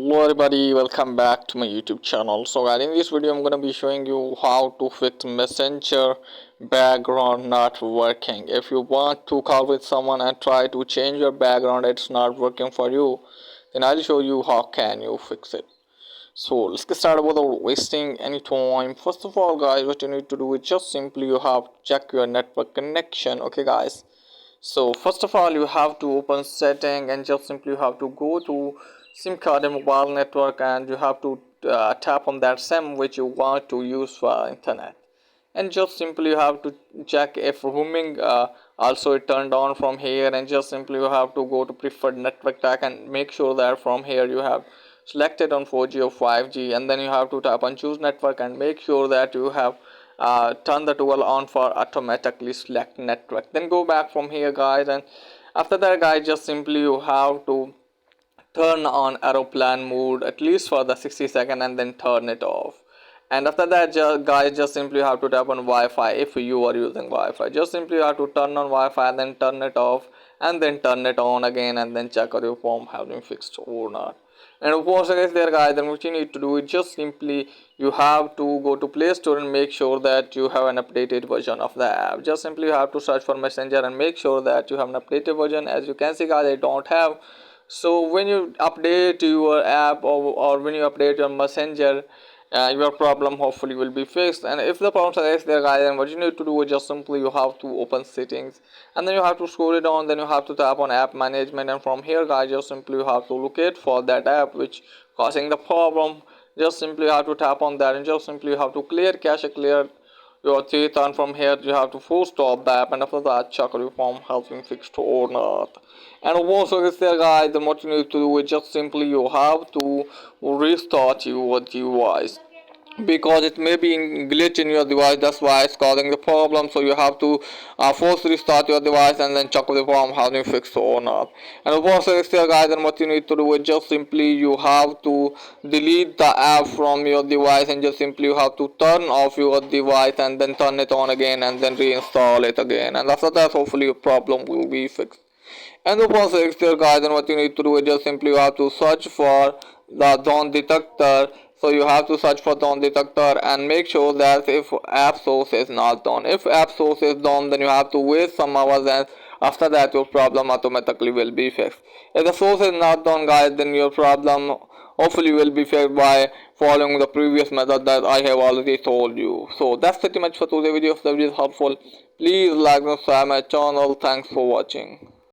Hello everybody, welcome back to my YouTube channel. So guys, in this video I'm gonna be showing you how to fix Messenger background not working. If you want to call with someone and try to change your background, it's not working for you, then I'll show you how can you fix it. So let's get started without wasting any time. First of all guys, what you need to do is just simply you have to check your network connection. Okay guys, so first of all you have to open setting and just simply you have to go to SIM card and mobile network, and you have to tap on that SIM which you want to use for internet, and just simply you have to check if roaming also is turned on from here, and just simply you have to go to preferred network tag and make sure that from here you have selected on 4G or 5G, and then you have to tap on choose network and make sure that you have turn the toggle on for automatically select network. Then go back from here guys, and after that guys, just simply you have to turn on aeroplane mode at least for the 60 seconds and then turn it off. And after that guys, just simply have to tap on Wi-Fi. If you are using Wi-Fi, just simply have to turn on Wi-Fi and then turn it off and then turn it on again, and then check out your phone have been fixed or not. And once again there guys, then what you need to do is just simply you have to go to Play Store and make sure that you have an updated version of the app. Just simply you have to search for Messenger and make sure that you have an updated version. As you can see guys, I don't have. So when you update your app, or when you update your Messenger, your problem hopefully will be fixed. And if the problem is there guys, then what you need to do is just simply you have to open settings, and then you have to scroll it down, then you have to tap on app management, and from here guys, just simply you have to locate for that app which causing the problem. Just simply you have to tap on that, and just simply you have to clear cache, clear your teeth, and from here you have to force stop the app, and after that check your form has been fixed or not. And also is there guys, then what you need to do is just simply you have to restart your device, because it may be glitch in your device, that's why it's causing the problem. So you have to force restart your device and then check the problem has been fixed or not. And also is there guys, then what you need to do is just simply you have to delete the app from your device, and just simply you have to turn off your device and then turn it on again and then reinstall it again, and after that hopefully your problem will be fixed. And the process here guys, and what you need to do is just simply you have to search for the zone detector. So you have to search for zone detector and make sure that if app source is not done. If app source is done, then you have to wait some hours, and after that your problem automatically will be fixed. If the source is not done guys, then your problem hopefully will be fixed by following the previous method that I have already told you. So that's pretty much for today's video. If the video is helpful, please like and subscribe my channel. Thanks for watching.